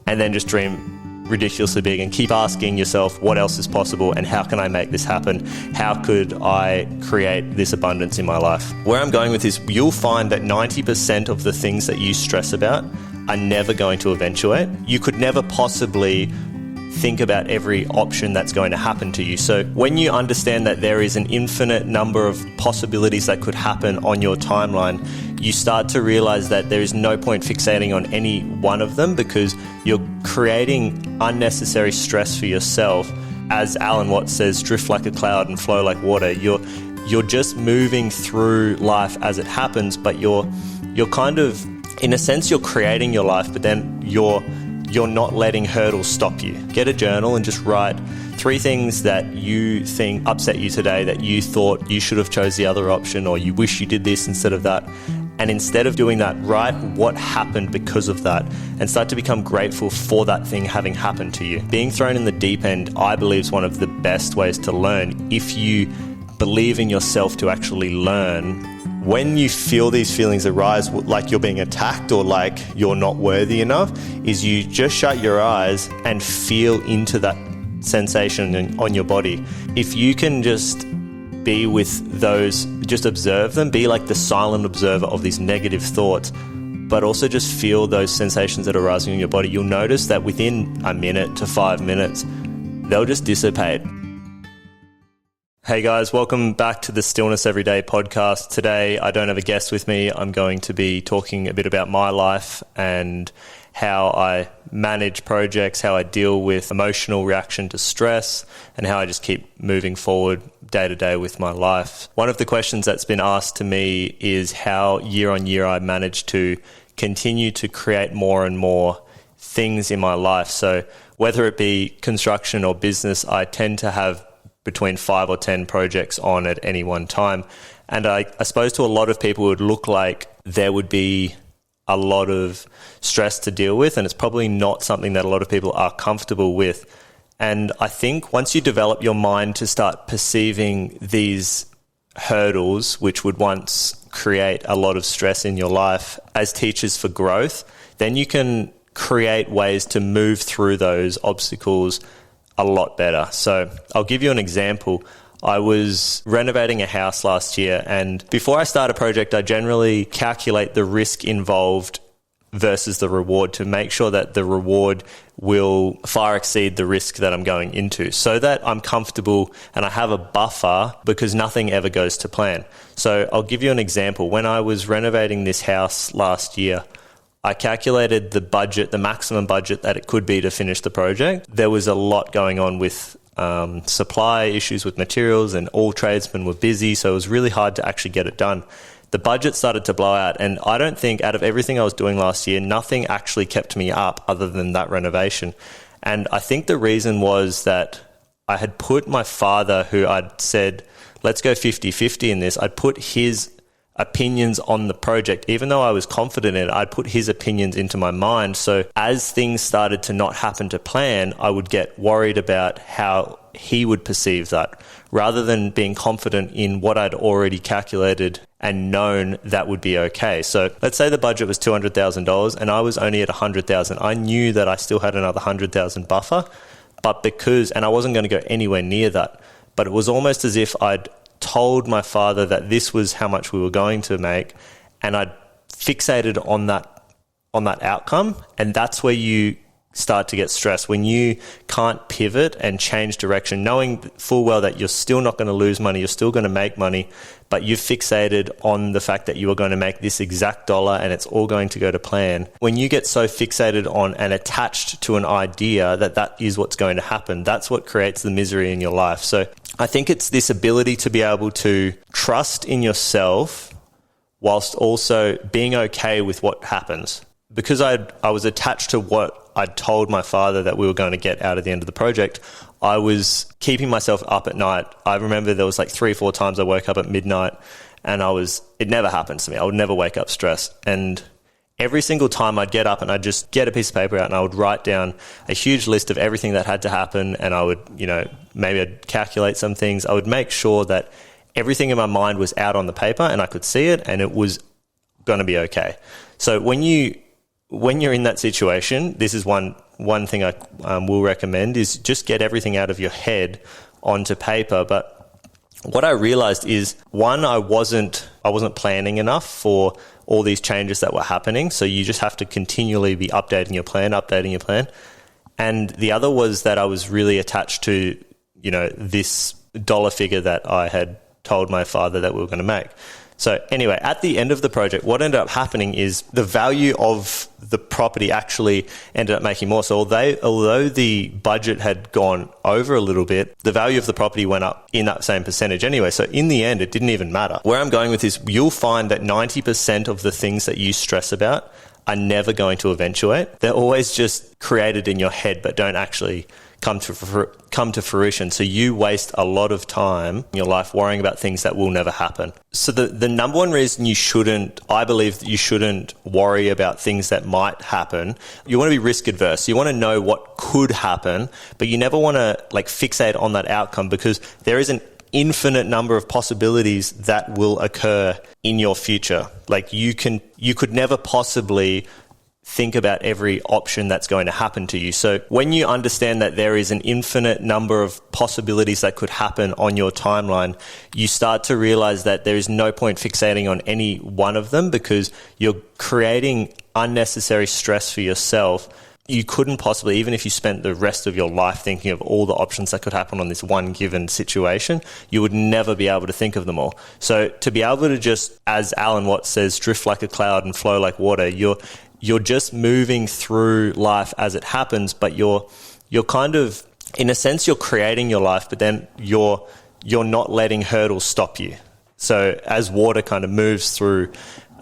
and then just dream ridiculously big and keep asking yourself what else is possible and how can I make this happen? How could I create this abundance in my life? Where I'm going with this, you'll find that 90% of the things that you stress about are never going to eventuate. You could never possibly think about every option that's going to happen to you. So when you understand that there is an infinite number of possibilities that could happen on your timeline, you start to realize that there is no point fixating on any one of them because you're creating unnecessary stress for yourself. As Alan Watts says, drift like a cloud and flow like water. You're just moving through life as it happens, but you're kind of, in a sense, you're creating your life, but then you're not letting hurdles stop you. Get a journal and just write 3 things that you think upset you today, that you thought you should have chose the other option, or you wish you did this instead of that. And instead of doing that, write what happened because of that and start to become grateful for that thing having happened to you. Being thrown in the deep end, I believe, is one of the best ways to learn. If you believe in yourself to actually learn, when you feel these feelings arise, like you're being attacked or like you're not worthy enough, is you just shut your eyes and feel into that sensation on your body. If you can just be with those, just observe them, be like the silent observer of these negative thoughts, but also just feel those sensations that are arising in your body, you'll notice that within a minute to 5 minutes, they'll just dissipate. Hey guys, welcome back to the Stillness Everyday podcast. Today, I don't have a guest with me. I'm going to be talking a bit about my life and how I manage projects, how I deal with emotional reaction to stress, and how I just keep moving forward day to day with my life. One of the questions that's been asked to me is how year on year I manage to continue to create more and more things in my life. So whether it be construction or business, I tend to have between 5 or 10 projects on at any one time. And I suppose to a lot of people, it would look like there would be a lot of stress to deal with, and it's probably not something that a lot of people are comfortable with. And I think once you develop your mind to start perceiving these hurdles, which would once create a lot of stress in your life as teachers for growth, then you can create ways to move through those obstacles a lot better. So I'll give you an example. I was renovating a house last year, and before I start a project, I generally calculate the risk involved versus the reward to make sure that the reward will far exceed the risk that I'm going into, so that I'm comfortable and I have a buffer because nothing ever goes to plan. So I'll give you an example. When I was renovating this house last year, I calculated the budget, the maximum budget that it could be to finish the project. There was a lot going on with supply issues with materials, and all tradesmen were busy, so it was really hard to actually get it done. The budget started to blow out, and I don't think out of everything I was doing last year, nothing actually kept me up other than that renovation. And I think the reason was that I had put my father, who I'd said, let's go 50-50 in this, I'd put his opinions on the project. Even though I was confident in it, I'd put his opinions into my mind. So as things started to not happen to plan, I would get worried about how he would perceive that, rather than being confident in what I'd already calculated and known that would be okay. So let's say the budget was $200,000 and I was only at $100,000. I knew that I still had another $100,000 buffer, but and I wasn't going to go anywhere near that, but it was almost as if I'd told my father that this was how much we were going to make, and I'd fixated on that outcome, and that's where you start to get stressed, when you can't pivot and change direction, knowing full well that you're still not going to lose money, you're still going to make money, but you've fixated on the fact that you are going to make this exact dollar and it's all going to go to plan. When you get so fixated on and attached to an idea that is what's going to happen, that's what creates the misery in your life. So I think it's this ability to be able to trust in yourself whilst also being okay with what happens. Because I was attached to what I'd told my father that we were going to get out of the end of the project, I was keeping myself up at night. I remember there was like 3 or 4 times I woke up at midnight, and it never happens to me. I would never wake up stressed. And every single time I'd get up and I'd just get a piece of paper out and I would write down a huge list of everything that had to happen, and I would, maybe I'd calculate some things. I would make sure that everything in my mind was out on the paper and I could see it and it was going to be okay. So when you're in that situation, this is one one thing I will recommend is just get everything out of your head onto paper. But what I realized is, one, I wasn't planning enough for all these changes that were happening. So you just have to continually be updating your plan. And the other was that I was really attached to, this dollar figure that I had told my father that we were going to make. So anyway, at the end of the project, what ended up happening is the value of the property actually ended up making more. So although the budget had gone over a little bit, the value of the property went up in that same percentage anyway. So in the end, it didn't even matter. Where I'm going with this, you'll find that 90% of the things that you stress about are never going to eventuate. They're always just created in your head, but don't actually come to fruition. So you waste a lot of time in your life worrying about things that will never happen. So the number one reason I believe that you shouldn't worry about things that might happen, you want to be risk adverse. You want to know what could happen, but you never want to fixate on that outcome, because there is an infinite number of possibilities that will occur in your future. You could never possibly think about every option that's going to happen to you. So when you understand that there is an infinite number of possibilities that could happen on your timeline, you start to realize that there is no point fixating on any one of them, because you're creating unnecessary stress for yourself. You couldn't possibly, even if you spent the rest of your life thinking of all the options that could happen on this one given situation, you would never be able to think of them all. So to be able to just, as Alan Watts says, drift like a cloud and flow like water, you're just moving through life as it happens, but you're kind of, in a sense, you're creating your life, but then you're not letting hurdles stop you. So as water kind of moves through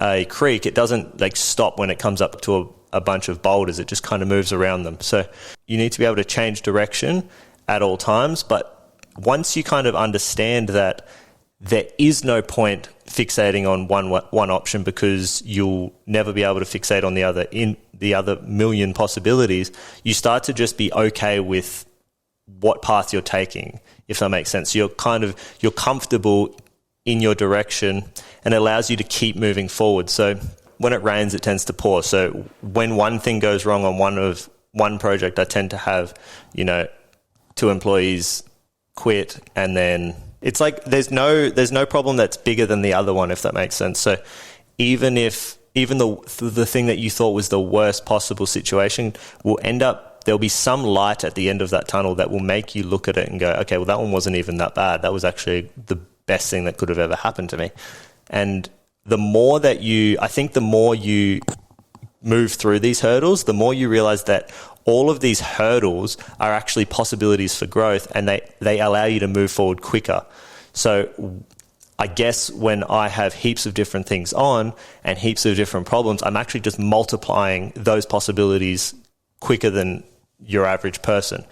a creek, it doesn't stop when it comes up to a bunch of boulders. It just kind of moves around them. So you need to be able to change direction at all times. But once you kind of understand that there is no point fixating on one option, because you'll never be able to fixate on the other million possibilities, you start to just be okay with what path you're taking, if that makes sense. You're comfortable in your direction, and it allows you to keep moving forward. So when it rains, it tends to pour. So when one thing goes wrong on one project, I tend to have, 2 employees quit, and then it's there's no problem that's bigger than the other one, if that makes sense. So even the thing that you thought was the worst possible situation will end up, there'll be some light at the end of that tunnel that will make you look at it and go, okay, well, that one wasn't even that bad. That was actually the best thing that could have ever happened to me. And the more you move through these hurdles, the more you realize that all of these hurdles are actually possibilities for growth, and they allow you to move forward quicker. So I guess when I have heaps of different things on and heaps of different problems, I'm actually just multiplying those possibilities quicker than your average person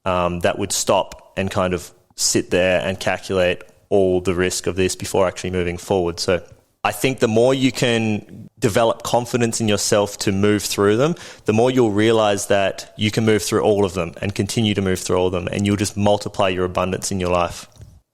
that would stop and kind of sit there and calculate all the risk of this before actually moving forward. So I think the more you can develop confidence in yourself to move through them, the more you'll realize that you can move through all of them and continue to move through all of them, and you'll just multiply your abundance in your life.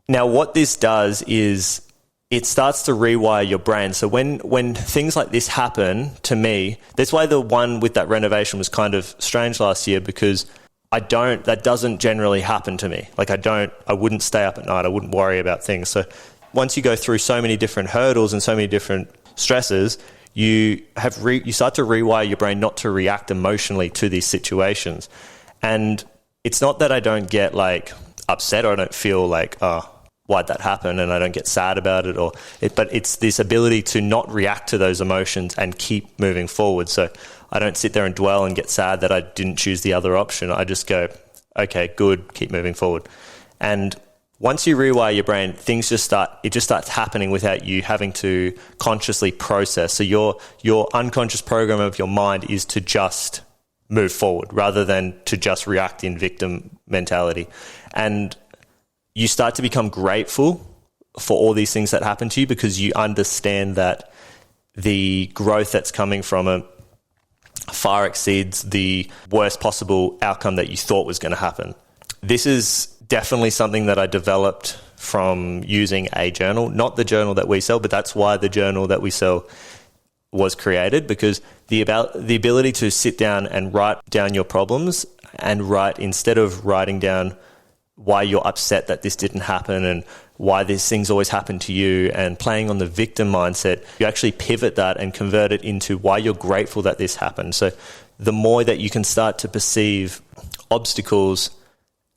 Now, what this does is it starts to rewire your brain. So when things like this happen to me, that's why the one with that renovation was kind of strange last year, because that doesn't generally happen to me. I wouldn't stay up at night. I wouldn't worry about things. So once you go through so many different hurdles and so many different stresses, you start to rewire your brain not to react emotionally to these situations. And it's not that I don't get upset, or I don't feel why'd that happen, and I don't get sad about it, but it's this ability to not react to those emotions and keep moving forward. So I don't sit there and dwell and get sad that I didn't choose the other option. I just go, okay, good, keep moving forward. And once you rewire your brain, it just starts happening without you having to consciously process. So your unconscious program of your mind is to just move forward rather than to just react in victim mentality. And you start to become grateful for all these things that happen to you, because you understand that the growth that's coming from it far exceeds the worst possible outcome that you thought was going to happen. This is definitely something that I developed from using a journal, not the journal that we sell, but that's why the journal that we sell was created, because the ability to sit down and write down your problems and instead of writing down why you're upset that this didn't happen and why these things always happen to you and playing on the victim mindset, you actually pivot that and convert it into why you're grateful that this happened. So the more that you can start to perceive obstacles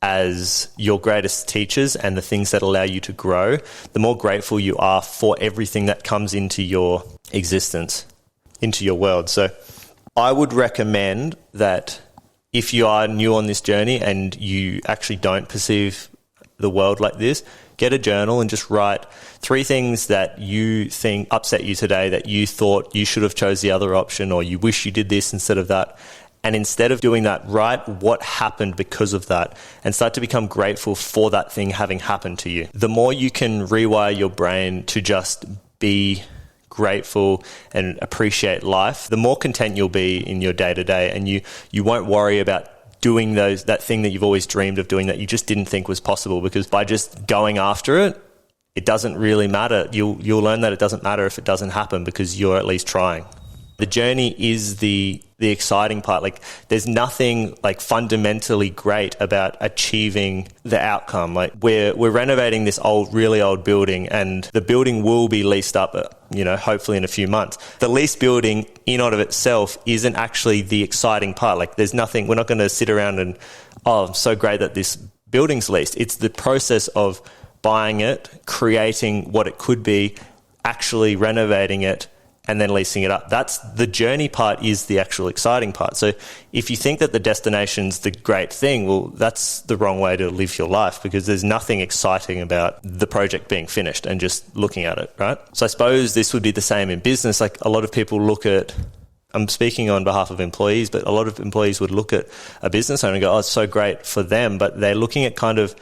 as your greatest teachers and the things that allow you to grow, the more grateful you are for everything that comes into your existence, into your world. So I would recommend that if you are new on this journey and you actually don't perceive the world like this, get a journal and just write 3 things that you think upset you today, that you thought you should have chose the other option, or you wish you did this instead of that. And instead of doing that, write what happened because of that and start to become grateful for that thing having happened to you. The more you can rewire your brain to just be grateful and appreciate life, the more content you'll be in your day-to-day, and you won't worry about doing that thing that you've always dreamed of doing that you just didn't think was possible, because by just going after it, it doesn't really matter. You'll learn that it doesn't matter if it doesn't happen, because you're at least trying. The journey is the exciting part. Like, there's nothing like fundamentally great about achieving the outcome. Like, we're renovating this really old building, and the building will be leased up, hopefully in a few months. The leased building in and of itself isn't actually the exciting part. Like, there's nothing, we're not going to sit around and, oh, so great that this building's leased. It's the process of buying it, creating what it could be, actually renovating it, and then leasing it up. That's the journey part, is the actual exciting part. So if you think that the destination's the great thing, well, that's the wrong way to live your life, because there's nothing exciting about the project being finished and just looking at it, right? So I suppose this would be the same in business. Like, a lot of people look at, I'm speaking on behalf of employees, but a lot of employees would look at a business owner and go, oh, it's so great for them, but they're looking at kind of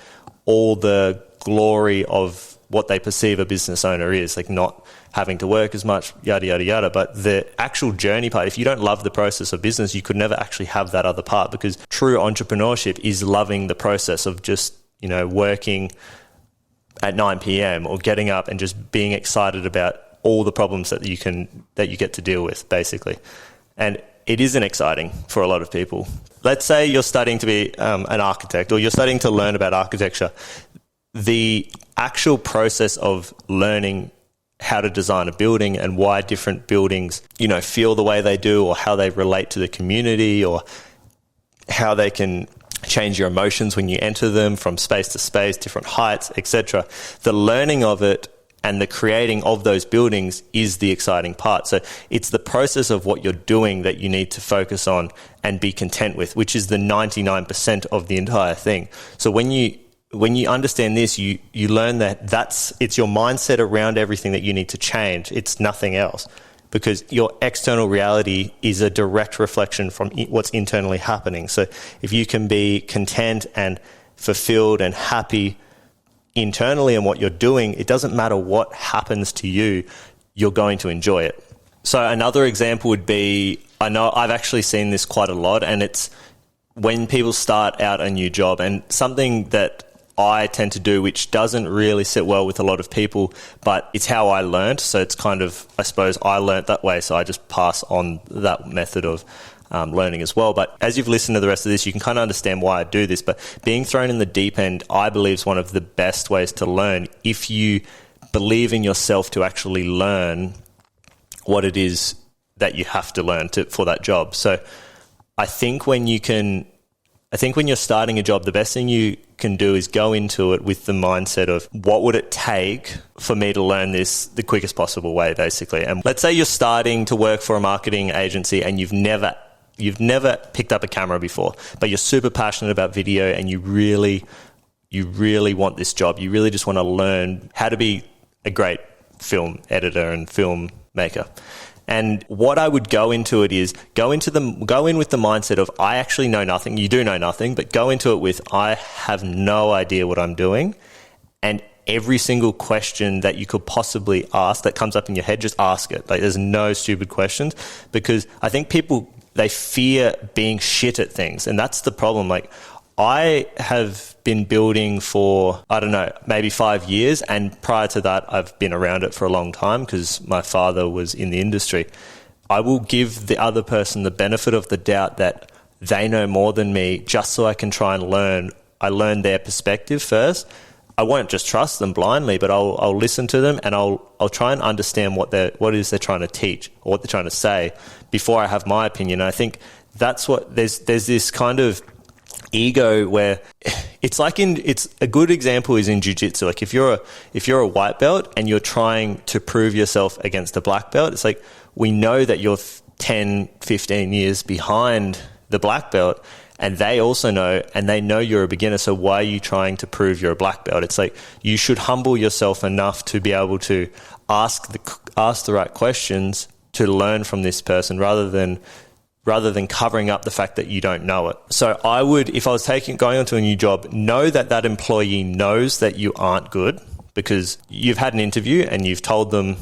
all the glory of what they perceive a business owner is, like not having to work as much, yada, yada, yada. But the actual journey part, if you don't love the process of business, you could never actually have that other part, because true entrepreneurship is loving the process of just, working at 9 p.m. or getting up and just being excited about all the problems that you get to deal with, basically. And it isn't exciting for a lot of people. Let's say you're studying to be an architect, or you're studying to learn about architecture. The actual process of learning how to design a building and why different buildings, feel the way they do, or how they relate to the community, or how they can change your emotions when you enter them from space to space, different heights, etc. The learning of it and the creating of those buildings is the exciting part. So it's the process of what you're doing that you need to focus on and be content with, which is the 99% of the entire thing. So when you understand this, you learn that it's your mindset around everything that you need to change. It's nothing else, because your external reality is a direct reflection from what's internally happening. So if you can be content and fulfilled and happy internally in what you're doing, it doesn't matter what happens to you, you're going to enjoy it. So another example would be, I know I've actually seen this quite a lot, and it's when people start out a new job, and something that I tend to do, which doesn't really sit well with a lot of people, but it's how I learned. So it's kind of, I suppose, I learned that way, so I just pass on that method of learning as well. But as you've listened to the rest of this, you can kind of understand why I do this. But being thrown in the deep end, I believe, is one of the best ways to learn, if you believe in yourself to actually learn what it is that you have to learn for that job. So I think when you're starting a job, the best thing you can do is go into it with the mindset of, what would it take for me to learn this the quickest possible way, basically. And let's say you're starting to work for a marketing agency and you've never picked up a camera before, but you're super passionate about video and you really want this job. You really just want to learn how to be a great film editor and filmmaker. And what I would go into it is go in with the mindset of, I actually know nothing. You do know nothing, but go into it with, I have no idea what I'm doing. And every single question that you could possibly ask that comes up in your head, just ask it. Like, there's no stupid questions, because I think people, they fear being shit at things. And that's the problem. Like, I have been building for, I don't know, maybe 5 years. And prior to that, I've been around it for a long time, because my father was in the industry. I will give the other person the benefit of the doubt that they know more than me, just so I can try and learn. I learn their perspective first. I won't just trust them blindly, but I'll listen to them, and I'll try and understand what it is they're trying to teach or what they're trying to say before I have my opinion. And I think that's what there's this kind of ego where it's a good example is in jiu-jitsu. Like if you're a white belt and you're trying to prove yourself against a black belt, it's like, we know that you're 10, 15 years behind the black belt, and they also know, and they know you're a beginner, so why are you trying to prove you're a black belt? It's like, you should humble yourself enough to be able to ask the right questions to learn from this person, rather than covering up the fact that you don't know it. So I would, if I was going onto a new job, know that employee knows that you aren't good, because you've had an interview and you've told them,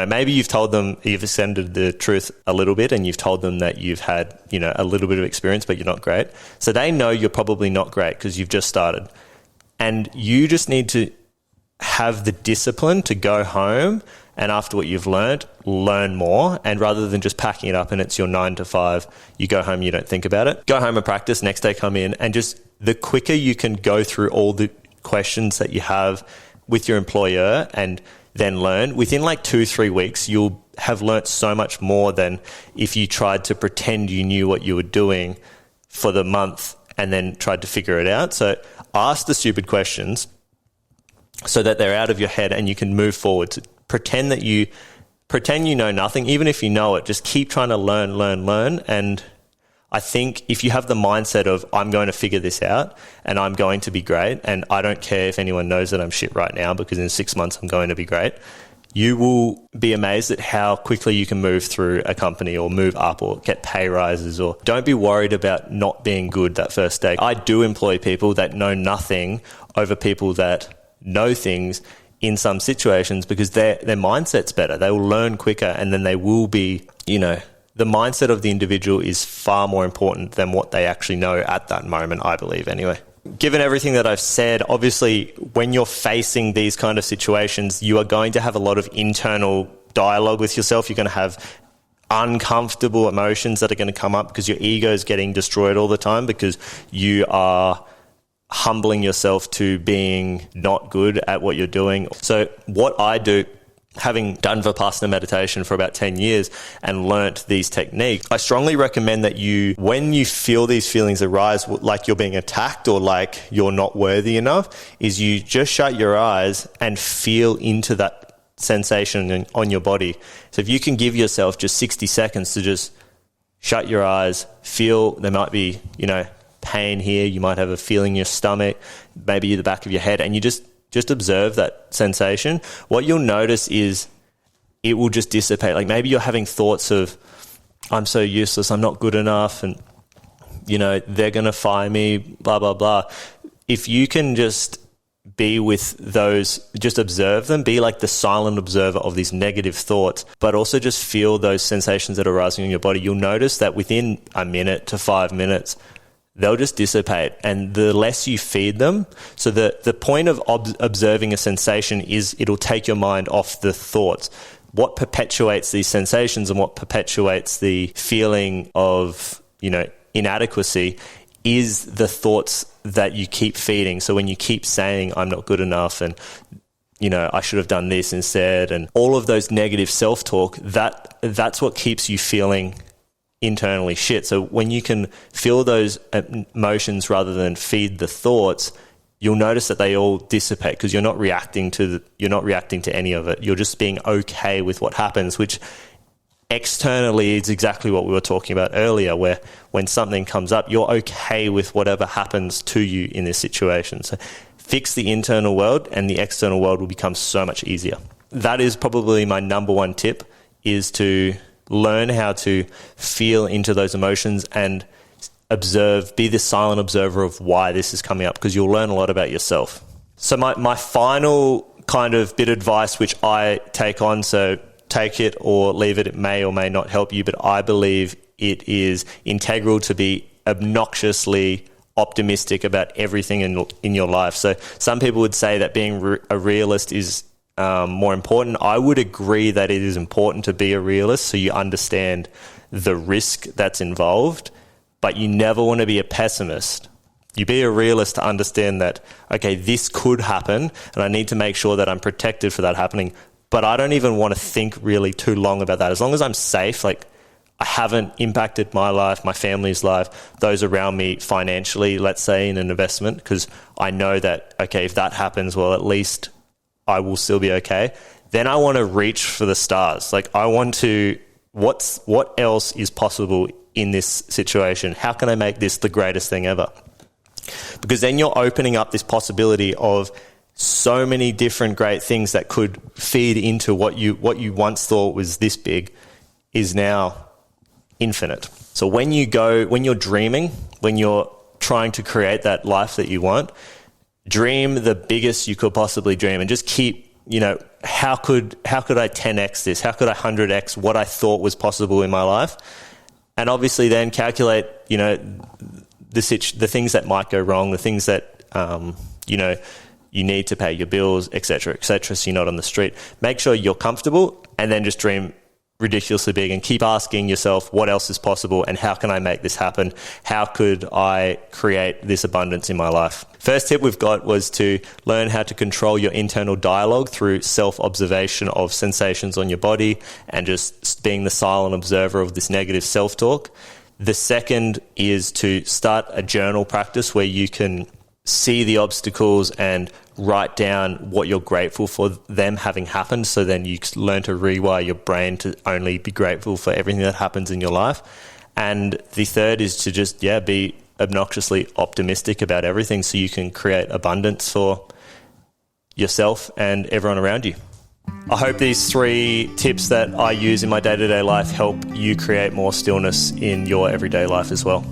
maybe you've told them, you've extended the truth a little bit, and you've told them that you've had, a little bit of experience, but you're not great. So they know you're probably not great because you've just started. And you just need to have the discipline to go home and, after what you've learned, learn more. And rather than just packing it up and it's your 9 to 5, you go home, you don't think about it. Go home and practice, next day come in, and just the quicker you can go through all the questions that you have with your employer and then learn, within like 2-3 weeks, you'll have learnt so much more than if you tried to pretend you knew what you were doing for the month and then tried to figure it out. So ask the stupid questions so that they're out of your head and you can move forward. To pretend you know nothing, even if you know it, just keep trying to learn. And I think if you have the mindset of, I'm going to figure this out and I'm going to be great, and I don't care if anyone knows that I'm shit right now, because in 6 months I'm going to be great, you will be amazed at how quickly you can move through a company or move up or get pay rises. Or don't be worried about not being good that first day. I do employ people that know nothing over people that know things in some situations, because their mindset's better. They will learn quicker, and then they will be, the mindset of the individual is far more important than what they actually know at that moment, I believe anyway. Given everything that I've said, obviously, when you're facing these kind of situations, you are going to have a lot of internal dialogue with yourself. You're going to have uncomfortable emotions that are going to come up because your ego is getting destroyed all the time, because you are humbling yourself to being not good at what you're doing. So what I do, having done Vipassana meditation for about 10 years and learnt these techniques, I strongly recommend that when you feel these feelings arise, like you're being attacked or like you're not worthy enough, is you just shut your eyes and feel into that sensation on your body. So if you can give yourself just 60 seconds to just shut your eyes, feel, there might be, pain here, you might have a feeling in your stomach, maybe the back of your head, and you just observe that sensation. What you'll notice is it will just dissipate. Like maybe you're having thoughts of, I'm so useless, I'm not good enough, and they're going to fire me, blah, blah, blah. If you can just be with those, just observe them, be like the silent observer of these negative thoughts, but also just feel those sensations that are rising in your body, you'll notice that within a minute to 5 minutes, they'll just dissipate. And the less you feed them, so the point of observing a sensation is it'll take your mind off the thoughts. What perpetuates these sensations and what perpetuates the feeling of, inadequacy is the thoughts that you keep feeding. So when you keep saying, I'm not good enough, and, I should have done this instead, and all of those negative self-talk, that's what keeps you feeling internally shit. So when you can feel those emotions rather than feed the thoughts, you'll notice that they all dissipate, because you're not reacting to any of it. You're just being okay with what happens, which externally is exactly what we were talking about earlier, where when something comes up, you're okay with whatever happens to you in this situation. So fix the internal world and the external world will become so much easier. That is probably my number one tip, is to learn how to feel into those emotions and observe, be the silent observer of why this is coming up, because you'll learn a lot about yourself. So my final kind of bit of advice, which I take on, so take it or leave it, it may or may not help you, but I believe it is integral to be obnoxiously optimistic about everything in your life. So some people would say that being a realist is more important. I would agree that it is important to be a realist so you understand the risk that's involved, but you never want to be a pessimist. You be a realist to understand that, okay, this could happen and I need to make sure that I'm protected for that happening, but I don't even want to think really too long about that. As long as I'm safe, like I haven't impacted my life, my family's life, those around me financially, let's say in an investment, because I know that, okay, if that happens, well, at least I will still be okay. Then I want to reach for the stars. Like I want to, what else is possible in this situation? How can I make this the greatest thing ever? Because then you're opening up this possibility of so many different great things that could feed into what you once thought was this big is now infinite. So when you're dreaming, when you're trying to create that life that you want, dream the biggest you could possibly dream and just keep, how could I 10x this? How could I 100x what I thought was possible in my life? And obviously then calculate, the things that might go wrong, the things that, you need to pay your bills, et cetera, so you're not on the street. Make sure you're comfortable and then just dream ridiculously big and keep asking yourself what else is possible and how can I make this happen? How could I create this abundance in my life? First tip we've got was to learn how to control your internal dialogue through self-observation of sensations on your body and just being the silent observer of this negative self-talk. The second is to start a journal practice where you can see the obstacles and write down what you're grateful for them having happened. So then you learn to rewire your brain to only be grateful for everything that happens in your life. And the third is to just, be obnoxiously optimistic about everything so you can create abundance for yourself and everyone around you. I hope these 3 tips that I use in my day-to-day life help you create more stillness in your everyday life as well.